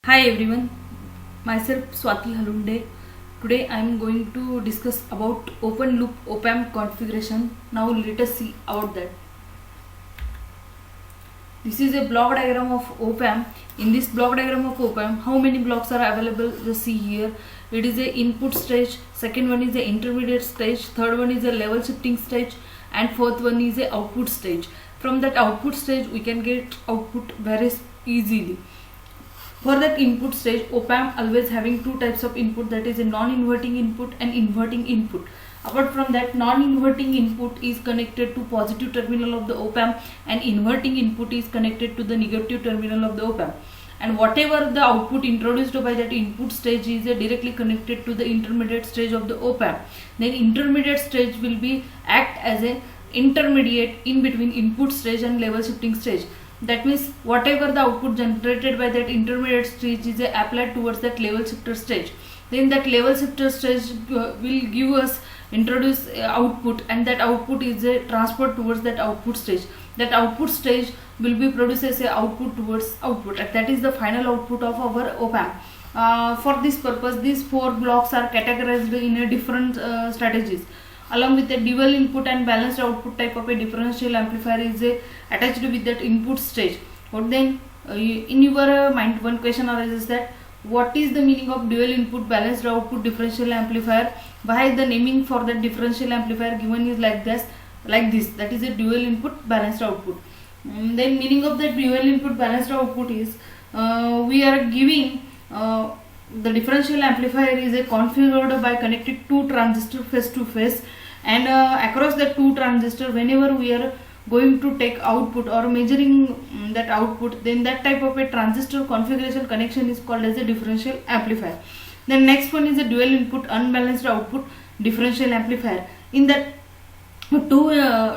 Hi everyone, myself Swati Halunde. Today I am going to discuss about open loop op-amp configuration. Now let us see about that. This is a block diagram of op-amp. In this block diagram of op-amp, how many blocks are available? Just see here. It is a input stage, second one is a intermediate stage, third one is a level shifting stage, and fourth one is a output stage. From that output stage we can get output very easily. For that input stage, op-amp always having two types of input, that is a non-inverting input and inverting input. Apart from that, non-inverting input is connected to positive terminal of the op-amp and inverting input is connected to the negative terminal of the op-amp. And whatever the output introduced by that input stage is directly connected to the intermediate stage of the op-amp. Then intermediate stage will be act as a intermediate in between input stage and level shifting stage. That means whatever the output generated by that intermediate stage is applied towards that level shifter stage. Then that level shifter stage will give us introduce output, and that output is transferred towards that output stage. That output stage will be produced as a output towards output, and that is the final output of our op-amp. For this purpose, these four blocks are categorized in a different strategies. Along with the dual input and balanced output type of a differential amplifier is attached with that input stage. But then in your mind one question arises, that what is the meaning of dual input balanced output differential amplifier? Why the naming for that differential amplifier given is like this, that is a dual input balanced output. Then meaning of that dual input balanced output is we are giving the differential amplifier is configured by connecting two transistors face to face, and across the two transistors, whenever we are going to take output or measuring that output, then that type of a transistor configuration connection is called as a differential amplifier. Then next one is a dual input unbalanced output differential amplifier. In that two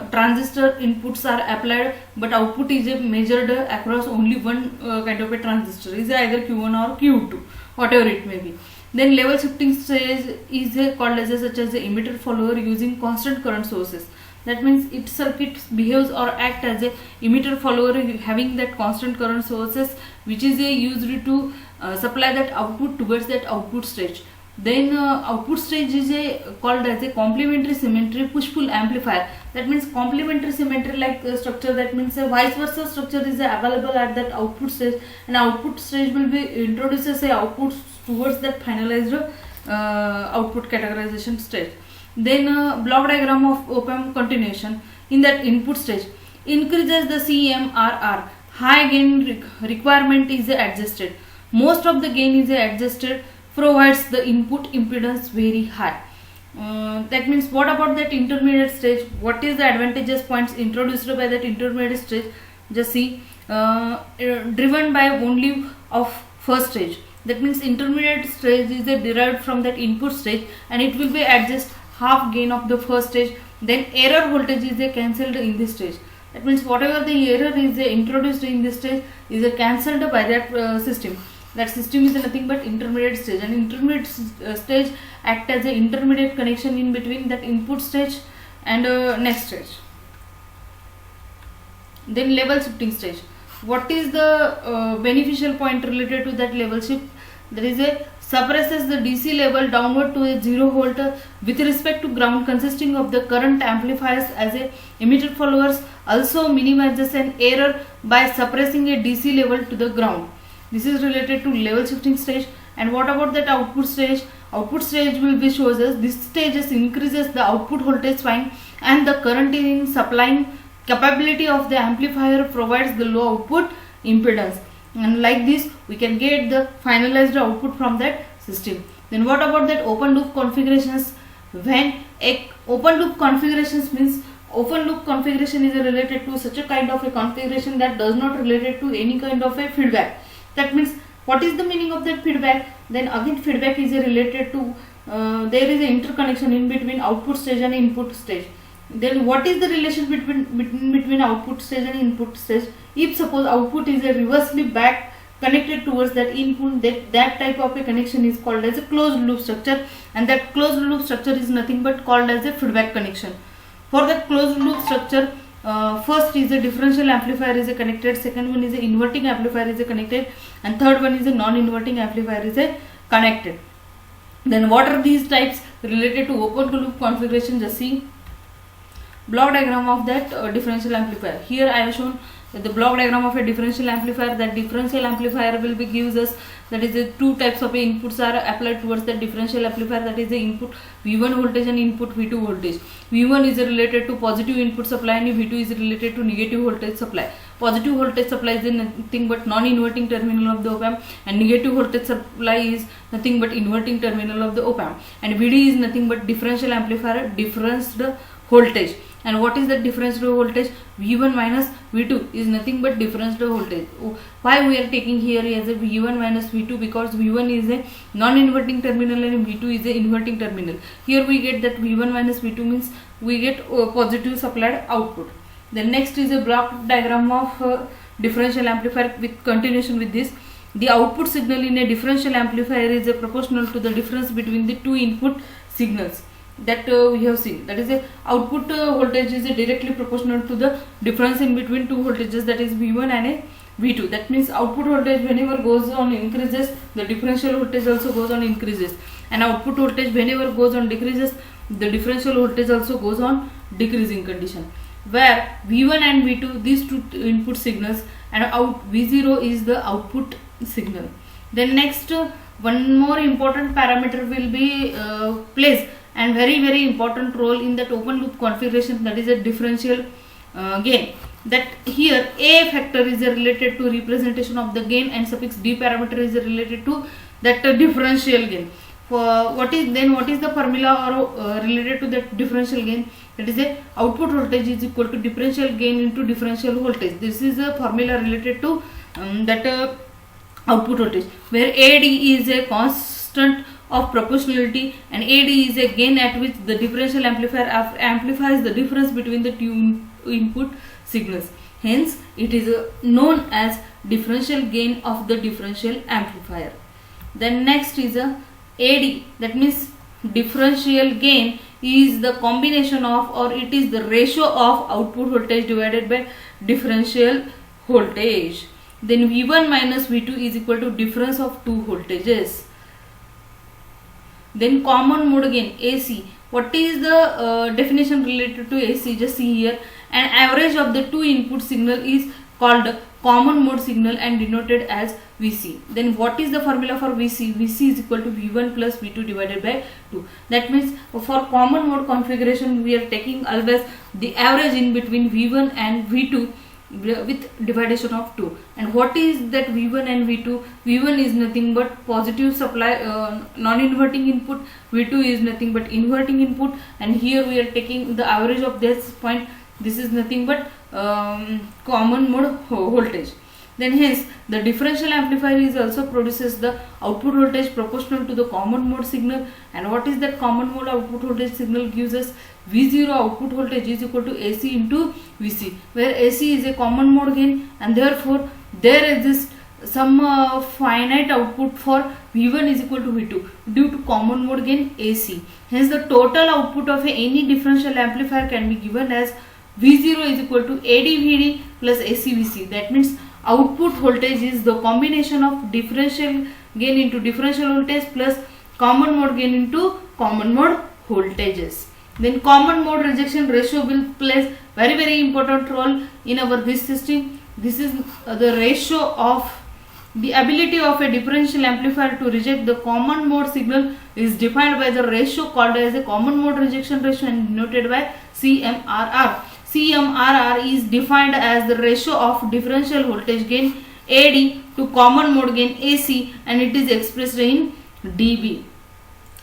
transistor inputs are applied, but output is measured across only one kind of a transistor, is either Q1 or Q2, whatever it may be. Then level shifting stage is called as such as the emitter follower using constant current sources. That means its circuit behaves or act as a emitter follower having that constant current sources, which is used to supply that output towards that output stage. Then output stage is called as a complementary symmetry push-pull amplifier. That means complementary symmetry like structure, that means a vice versa structure is available at that output stage, and output stage will be introduces a output towards that finalized output categorization stage. Then block diagram of op-amp continuation. In that input stage, increases the CMRR, high gain requirement is adjusted. Most of the gain is adjusted, provides the input impedance very high. That means what about that intermediate stage? What is the advantageous points introduced by that intermediate stage? Just see, driven by only of first stage. That means intermediate stage is derived from that input stage, and it will be adjust half gain of the first stage. Then error voltage is cancelled in this stage. That means whatever the error is introduced in this stage is cancelled by that system. That system is nothing but intermediate stage, and intermediate stage act as an intermediate connection in between that input stage and next stage. Then level shifting stage. What is the beneficial point related to that level shift? There is a suppresses the DC level downward to a 0 volt with respect to ground, consisting of the current amplifiers as a emitter followers. Also minimizes an error by suppressing a DC level to the ground. This is related to level shifting stage. And what about that output stage? Output stage will be shows us this stage increases the output voltage swing and the current in supplying capability of the amplifier provides the low output impedance, and like this we can get the finalized output from that system. Then what about that open loop configurations? When a open loop configurations means open loop configuration is related to such a kind of a configuration that does not related to any kind of a feedback. That means what is the meaning of that feedback? Then again feedback is related to there is an interconnection in between output stage and input stage. Then what is the relation between output stage and input stage? If suppose output is reversely back connected towards that input, that type of a connection is called as a closed loop structure, and that closed loop structure is nothing but called as a feedback connection. For that closed loop structure, First is a differential amplifier is a connected, second one is a inverting amplifier is a connected, and third one is a non-inverting amplifier is a connected. Then what are these types related to open loop configuration? Just see block diagram of that differential amplifier. Here I have shown the block diagram of a differential amplifier. That differential amplifier will be gives us, that is the two types of inputs are applied towards the differential amplifier, that is the input V1 voltage and input V2 voltage. V1 is related to positive input supply and V2 is related to negative voltage supply. Positive voltage supply is nothing but non-inverting terminal of the op-amp, and negative voltage supply is nothing but inverting terminal of the op-amp, and VD is nothing but differential amplifier differential voltage. And what is the differential voltage? V1 minus V2 is nothing but differential voltage. Why we are taking here as a V1 minus V2? Because V1 is a non-inverting terminal and V2 is a inverting terminal. Here we get that V1 minus V2 means we get positive supplied output. Then next is a block diagram of differential amplifier with continuation with this. The output signal in a differential amplifier is proportional to the difference between the two input signals that we have seen. That is a output voltage is directly proportional to the difference in between two voltages, that is V1 and a V2. That means output voltage whenever goes on increases, the differential voltage also goes on increases, and output voltage whenever goes on decreases, the differential voltage also goes on decreasing condition, where V1 and V2 these two input signals, and out V0 is the output signal. Then next one more important parameter will be placed and very important role in that open loop configuration, that is a differential gain. That here A factor is related to representation of the gain and suffix D parameter is related to that differential gain. For what is the formula or related to that differential gain? That is a output voltage is equal to differential gain into differential voltage. This is a formula related to that output voltage, where AD is a constant of proportionality and AD is a gain at which the differential amplifier amplifies the difference between the two input signals. Hence it is known as differential gain of the differential amplifier. Then next is a AD, that means differential gain is the combination of, or it is the ratio of output voltage divided by differential voltage. Then V1 minus V2 is equal to difference of two voltages. Then common mode gain AC. What is the definition related to AC? Just see here. An average of the two input signal is called common mode signal and denoted as VC. Then what is the formula for VC? VC is equal to V1 plus V2 divided by 2. That means for common mode configuration we are taking always the average in between V1 and V2 with division of 2. And what is that V1 and V2? V1 is nothing but positive supply non-inverting input, V2 is nothing but inverting input, and here we are taking the average of this point. This is nothing but common mode voltage. Then hence the differential amplifier is also produces the output voltage proportional to the common mode signal. And what is that common mode output voltage signal? Gives us V0 output voltage is equal to AC into VC, where AC is a common mode gain and therefore there exists some finite output for V1 is equal to V2 due to common mode gain AC. Hence the total output of any differential amplifier can be given as V0 is equal to ADVD plus ACVC. That means output voltage is the combination of differential gain into differential voltage plus common mode gain into common mode voltages. Then common mode rejection ratio will play very important role in our this system. This is the ratio of the ability of a differential amplifier to reject the common mode signal is defined by the ratio called as a common mode rejection ratio and denoted by CMRR. CMRR is defined as the ratio of differential voltage gain AD to common mode gain AC, and it is expressed in dB.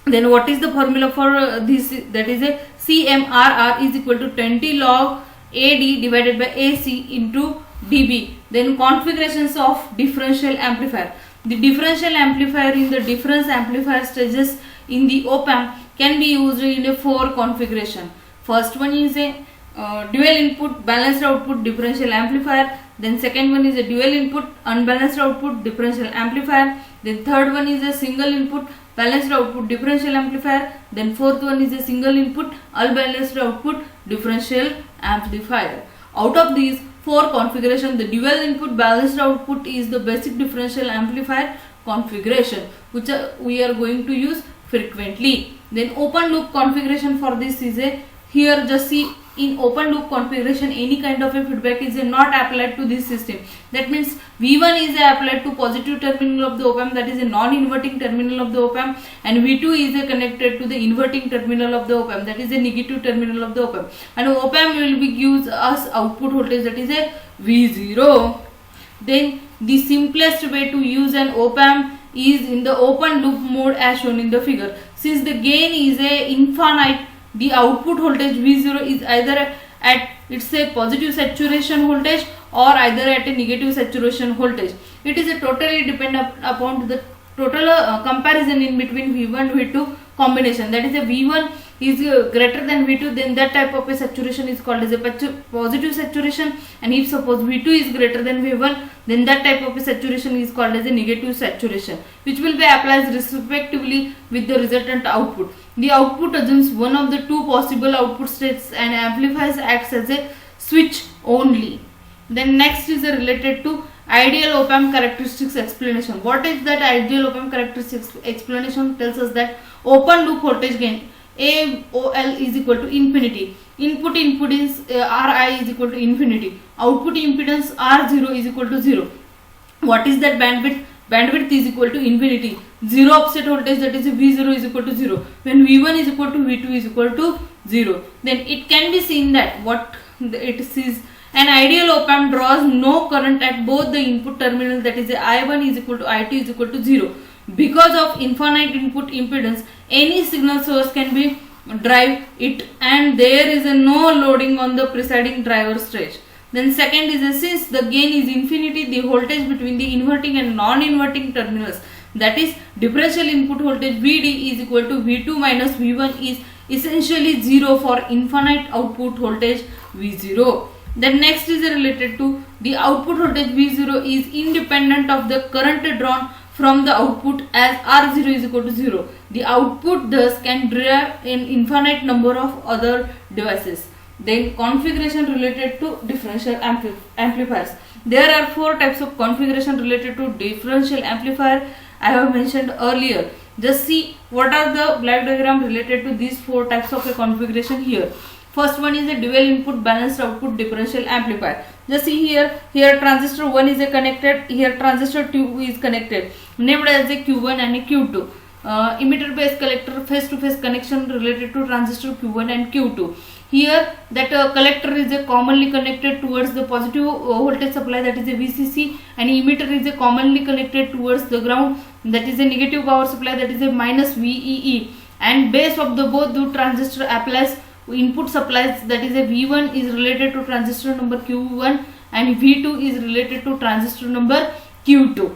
Then what is the formula for this? That is a CMRR is equal to 20 log AD divided by AC into dB. Then configurations of differential amplifier. The differential amplifier in the difference amplifier stages in the op-amp can be used in a 4 configuration. First one is a dual input balanced output differential amplifier. Then second one is a dual input unbalanced output differential amplifier. Then third one is a single input balanced output differential amplifier. Then fourth one is a single input unbalanced output differential amplifier. Out of these 4 configuration, the dual input balanced output is the basic differential amplifier configuration, which we are going to use frequently. Then open loop configuration for this is a, here just see, in open loop configuration any kind of a feedback is not applied to this system. That means V1 is applied to positive terminal of the op-amp, that is a non-inverting terminal of the op-amp, and V2 is connected to the inverting terminal of the op-amp, that is a negative terminal of the op-amp, and op-amp will be gives us output voltage, that is a V0. Then the simplest way to use an op-amp is in the open loop mode as shown in the figure. Since the gain is a infinite, the output voltage V0 is either at it's a positive saturation voltage or either at a negative saturation voltage. It is a totally dependent upon the total comparison in between V1 and V2 combination. That is a V1 is greater than V2, then that type of a saturation is called as a positive saturation, and if suppose V2 is greater than V1, then that type of a saturation is called as a negative saturation, which will be applied respectively with the resultant output. The output assumes one of the 2 possible output states and amplifies acts as a switch only. Then next is related to ideal op-amp characteristics explanation. What is that ideal op-amp characteristics explanation? Tells us that open loop voltage gain AOL is equal to infinity, input impedance Ri is equal to infinity, output impedance R0 is equal to 0. What is that bandwidth? Bandwidth is equal to infinity. Zero offset voltage, that is V0 is equal to 0. When V1 is equal to V2 is equal to 0, then it can be seen that what it is, an ideal op-amp draws no current at both the input terminals, that is I1 is equal to I2 is equal to 0. Because of infinite input impedance, any signal source can be drive it, and there is no loading on the preceding driver stage. Then second is since the gain is infinity, the voltage between the inverting and non-inverting terminals, that is differential input voltage Vd is equal to V2 minus V1 is essentially 0 for infinite output voltage V0. Then next is related to the output voltage V0 is independent of the current drawn from the output, as R0 is equal to 0. The output thus can drive an infinite number of other devices. Then configuration related to differential amplifiers. There are 4 types of configuration related to differential amplifier I have mentioned earlier. Just see what are the block diagram related to these 4 types of a configuration here. First one is a dual input balanced output differential amplifier. Just see here transistor 1 is connected, here transistor 2 is connected, named as a Q1 and a Q2. Emitter based collector face to face connection related to transistor Q1 and Q2. Here that collector is commonly connected towards the positive voltage supply, that is a VCC, and emitter is commonly connected towards the ground, that is a negative power supply, that is a minus VEE, and base of the both the transistor applies input supplies, that is a V1 is related to transistor number Q1 and V2 is related to transistor number Q2.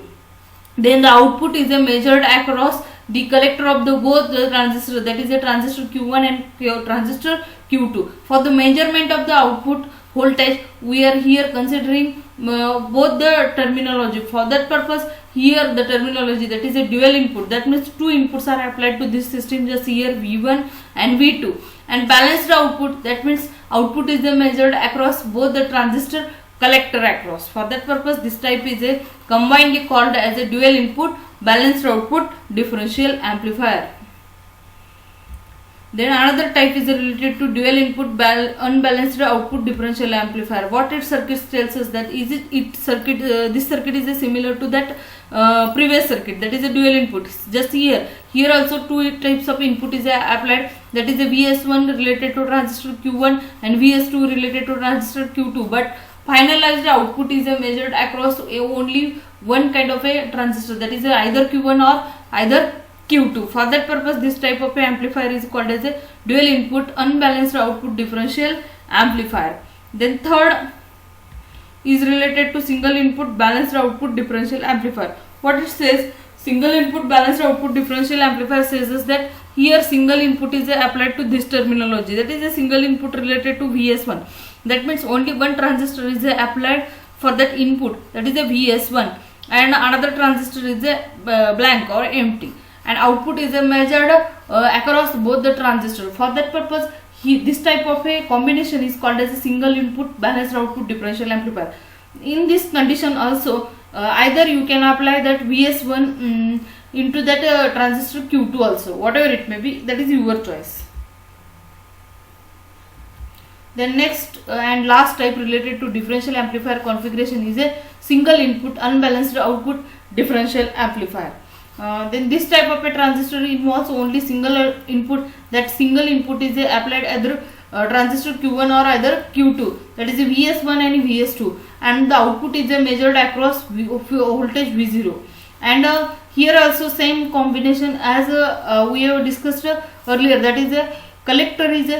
Then the output is measured across the collector of the both the transistor, that is a transistor Q1 and transistor Q2. For the measurement of the output voltage, we are here considering both the terminology. For that purpose, here the terminology, that is a dual input, that means 2 inputs are applied to this system, just here V1 and V2. And balanced output, that means output is measured across both the transistor collector across. For that purpose, this type is a combinedly called as a dual input balanced output differential amplifier. Then another type is related to dual input unbalanced output differential amplifier. What its circuit tells us that is this circuit is similar to that previous circuit, that is a dual input. Just here also 2 types of input is applied, that is a VS1 related to transistor Q1 and VS2 related to transistor Q2, but finalized output is measured across only one kind of a transistor, that is either Q1 or either Q2. For that purpose, this type of amplifier is called as a dual input unbalanced output differential amplifier. Then third is related to single input balanced output differential amplifier. What it says, single input balanced output differential amplifier says is that here single input is applied to this terminology, that is a single input related to VS1. That means only one transistor is applied for that input, that is a VS1, and another transistor is a blank or empty, and output is measured across both the transistor. For that purpose, This type of a combination is called as a single input balanced output differential amplifier. In this condition also, either you can apply that Vs1 into that transistor Q2 also, whatever it may be, that is your choice. Then next and last type related to differential amplifier configuration is a single input unbalanced output differential amplifier. Then this type of a transistor involves only single input. That single input is applied either transistor Q1 or either Q2, that is a Vs1 and Vs2, and the output is measured across voltage V0. And here also same combination as we have discussed earlier, that is a collector is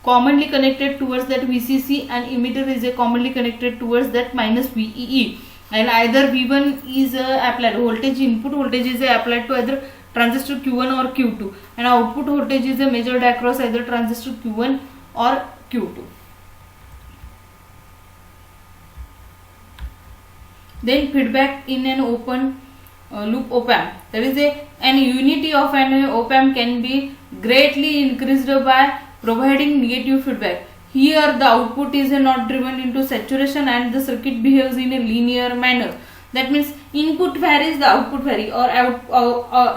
commonly connected towards that VCC and emitter is commonly connected towards that minus VEE, and either V1 is applied, voltage input voltage is applied to either transistor Q1 or Q2, and output voltage is measured across either transistor Q1 or Q2. Then feedback in an open loop op-amp, that is an unity of an op-amp can be greatly increased by providing negative feedback. Here the output is not driven into saturation and the circuit behaves in a linear manner. That means input varies, the output vary, or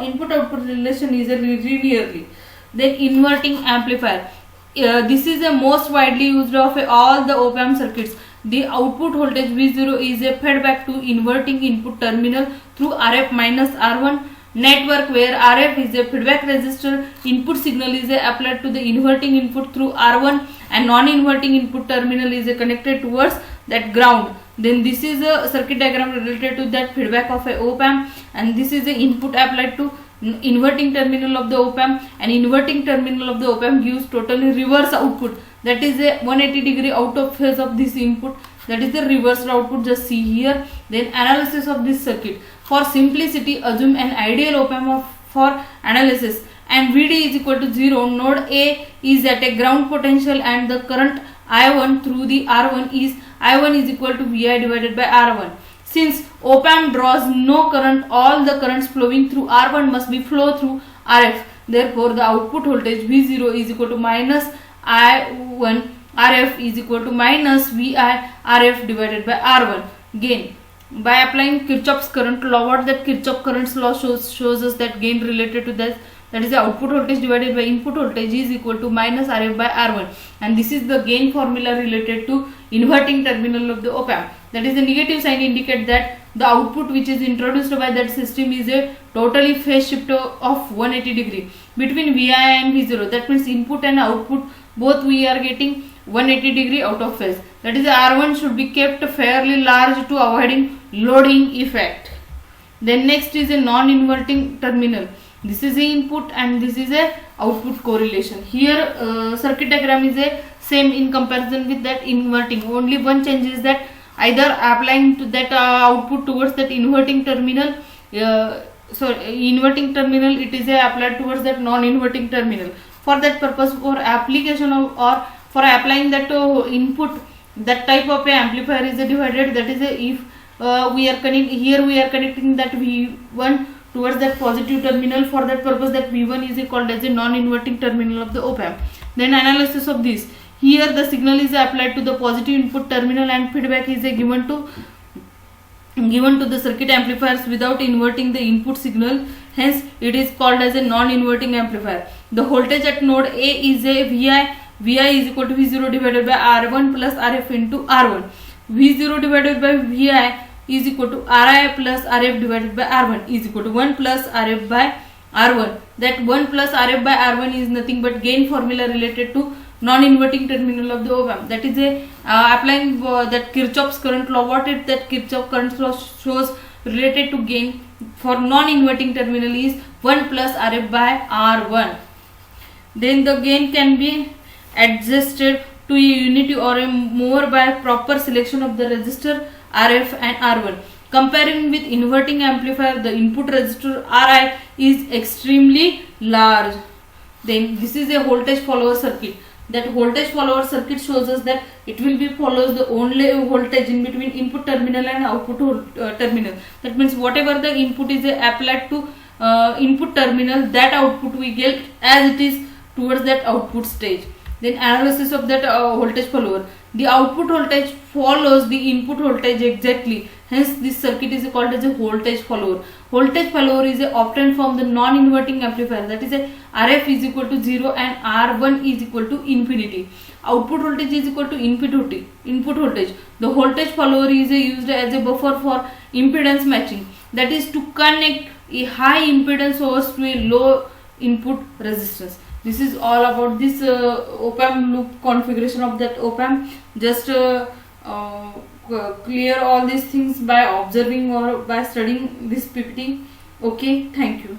input output relation is linearly. Then inverting amplifier. This is the most widely used of all the op-amp circuits. The output voltage V0 is fed back to inverting input terminal through RF minus R1 network, where RF is a feedback resistor. Input signal is applied to the inverting input through R1, and non-inverting input terminal is connected towards that ground. Then this is a circuit diagram related to that feedback of a op-amp, and this is the input applied to inverting terminal of the op-amp, and inverting terminal of the op-amp gives totally reverse output, that is a 180 degree out of phase of this input, that is the reversed output, just see here. Then analysis of this circuit. For simplicity, assume an ideal op-amp for analysis, and Vd is equal to 0. Node A is at a ground potential and the current I1 through the R1 is I1 is equal to Vi divided by R1. Since op-amp draws no current, all the currents flowing through R1 must be flow through RF. Therefore, the output voltage V0 is equal to minus I1 RF is equal to minus Vi RF divided by R1. Gain. By applying Kirchhoff's current law, what that Kirchhoff current law shows us that gain related to that is the output voltage divided by input voltage is equal to minus RF by R1, and this is the gain formula related to inverting terminal of the op-amp. That is the negative sign indicate that the output which is introduced by that system is a totally phase shift of 180 degree between Vi and V0. That means input and output both we are getting 180 degree out of phase. That is the R1 should be kept fairly large to avoiding loading effect. Then next is a non-inverting terminal. This is a input and this is a output correlation. Here circuit diagram is a same in comparison with that inverting. Only one change is that either applying to that output towards that inverting terminal. Inverting terminal it is applied towards that non-inverting terminal. For that purpose, for application of or for applying that input, that type of a amplifier is divided. That is if we are connecting that V1 towards that positive terminal. For that purpose, that V1 is called as a non-inverting terminal of the op-amp. Then analysis of this. Here the signal is applied to the positive input terminal and feedback is given to the circuit amplifiers without inverting the input signal. Hence, it is called as a non-inverting amplifier. The voltage at node A is a Vi. Vi is equal to V0 divided by R1 plus RF into R1. V0 divided by Vi is equal to Ri plus Rf divided by R1 is equal to 1 plus Rf by R1. That 1 plus Rf by R1 is nothing but gain formula related to non-inverting terminal of the op-amp. That is applying that Kirchhoff's current law. What is that Kirchhoff current law shows related to gain for non-inverting terminal is 1 plus Rf by R1. Then the gain can be adjusted to a unity or a more by proper selection of the resistor RF and R1. Comparing with inverting amplifier, the input resistor Ri is extremely large. Then this is a voltage follower circuit. That voltage follower circuit shows us that it will be follows the only voltage in between input terminal and output terminal. That means whatever the input is applied to input terminal, that output we get as it is towards that output stage. Then analysis of that voltage follower. The output voltage follows the input voltage exactly. Hence, this circuit is called as a voltage follower. Voltage follower is obtained from the non-inverting amplifier. That is a RF is equal to 0 and R1 is equal to infinity. Output voltage is equal to input voltage. The voltage follower is used as a buffer for impedance matching. That is to connect a high impedance source to a low input resistance. This is all about this op-amp loop configuration of that op-amp. Just clear all these things by observing or by studying this PPT. Okay, thank you.